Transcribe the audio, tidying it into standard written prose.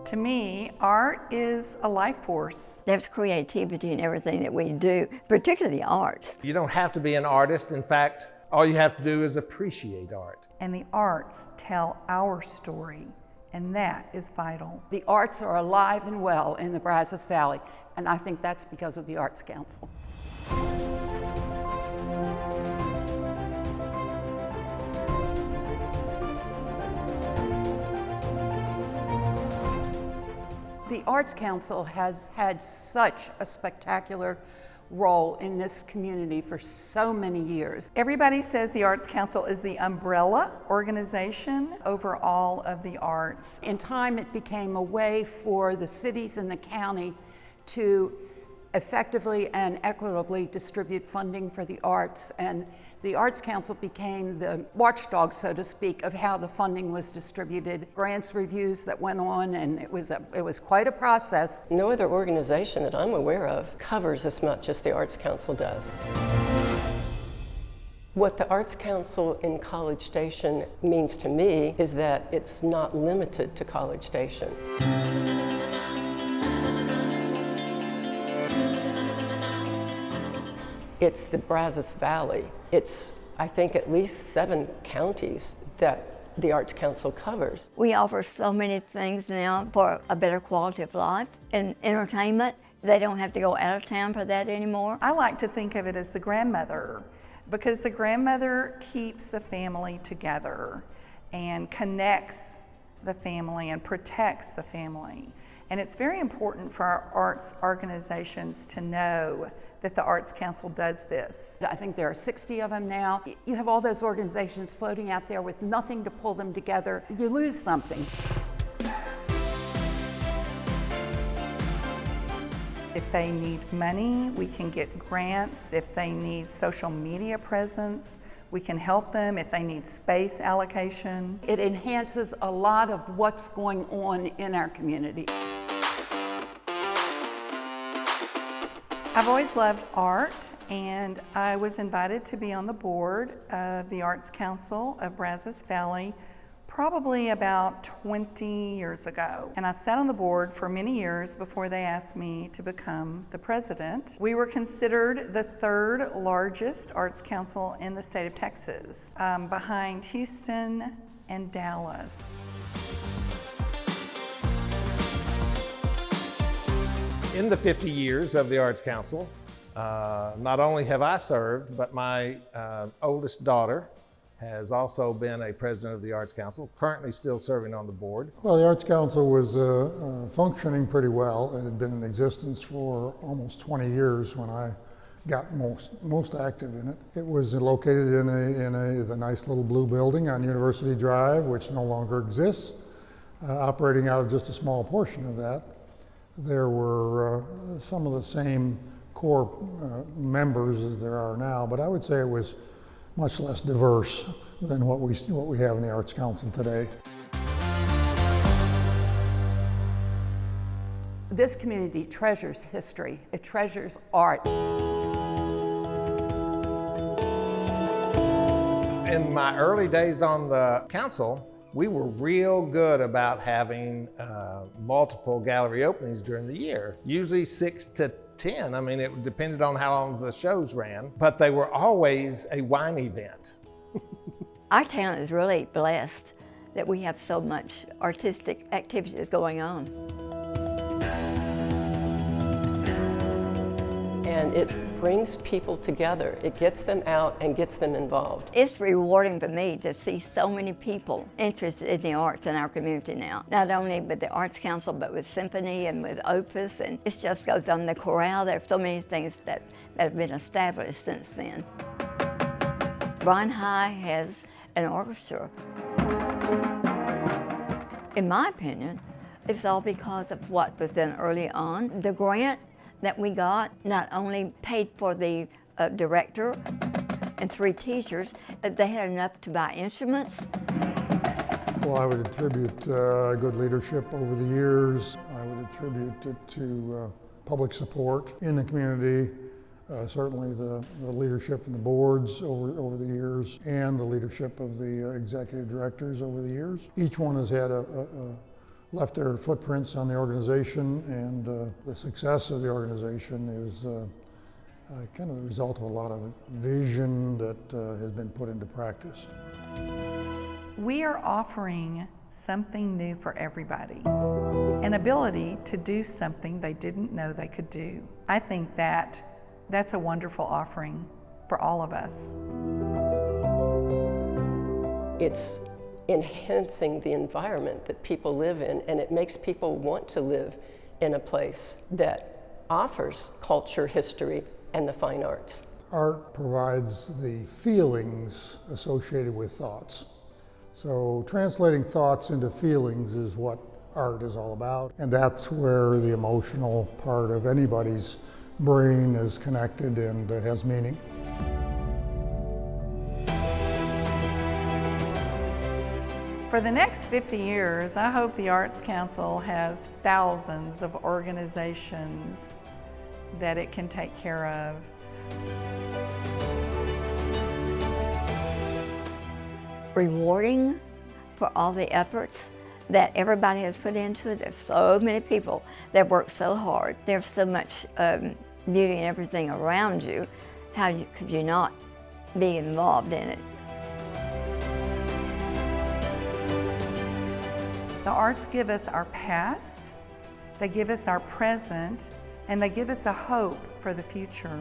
To me, art is a life force. There's creativity in everything that we do, particularly arts. You don't have to be an artist. In fact, all you have to do is appreciate art. And the arts tell our story, and that is vital. The arts are alive and well in the Brazos Valley, and I think that's because of the Arts Council. The Arts Council has had such a spectacular role in this community for so many years. Everybody says the Arts Council is the umbrella organization over all of the arts. In time, it became a way for the cities and the county to effectively and equitably distribute funding for the arts, and the Arts Council became the watchdog, so to speak, of how the funding was distributed. Grants reviews that went on, and it was quite a process. No other organization that I'm aware of covers as much as the Arts Council does. What the Arts Council in College Station means to me is that it's not limited to College Station. It's the Brazos Valley. It's, I think, at least 7 counties that the Arts Council covers. We offer so many things now for a better quality of life and entertainment. They don't have to go out of town for that anymore. I like to think of it as the grandmother, because the grandmother keeps the family together and connects the family and protects the family. And it's very important for our arts organizations to know that the Arts Council does this. I think there are 60 of them now. You have all those organizations floating out there with nothing to pull them together. You lose something. If they need money, we can get grants. If they need social media presence, we can help them. If they need space allocation. It enhances a lot of what's going on in our community. I've always loved art, and I was invited to be on the board of the Arts Council of Brazos Valley probably about 20 years ago. And I sat on the board for many years before they asked me to become the president. We were considered the 3rd largest arts council in the state of Texas, behind Houston and Dallas. In the 50 years of the Arts Council, not only have I served, but my oldest daughter has also been a president of the Arts Council, currently still serving on the board. Well, the Arts Council was functioning pretty well. It had been in existence for almost 20 years when I got most active in it. It was located in the nice little blue building on University Drive, which no longer exists, operating out of just a small portion of that. There were some of the same core members as there are now, but I would say it was much less diverse than what we have in the Arts Council today. This community treasures history. It treasures art. In my early days on the council, we were real good about having multiple gallery openings during the year, usually 6 to 10. I mean, it depended on how long the shows ran, but they were always a wine event. Our town is really blessed that we have so much artistic activities going on. And it brings people together. It gets them out and gets them involved. It's rewarding for me to see so many people interested in the arts in our community now. Not only with the Arts Council, but with Symphony and with Opus, and it just goes on. The chorale. There are so many things that have been established since then. Bryan High has an orchestra. In my opinion, it's all because of what was done early on. The grant that we got not only paid for the director and 3 teachers, they had enough to buy instruments. Well, I would attribute good leadership over the years. I would attribute it to public support in the community, certainly the leadership from the boards over the years, and the leadership of the executive directors over the years. Each one has had a left their footprints on the organization, and the success of the organization is kind of the result of a lot of vision that has been put into practice. We are offering something new for everybody, an ability to do something they didn't know they could do. I think that's a wonderful offering for all of us. It's enhancing the environment that people live in, and it makes people want to live in a place that offers culture, history, and the fine arts. Art provides the feelings associated with thoughts. So translating thoughts into feelings is what art is all about, and that's where the emotional part of anybody's brain is connected and has meaning. For the next 50 years, I hope the Arts Council has thousands of organizations that it can take care of. Rewarding for all the efforts that everybody has put into it. There's so many people that work so hard. There's so much beauty and everything around you. Could you not be involved in it? The arts give us our past, they give us our present, and they give us a hope for the future.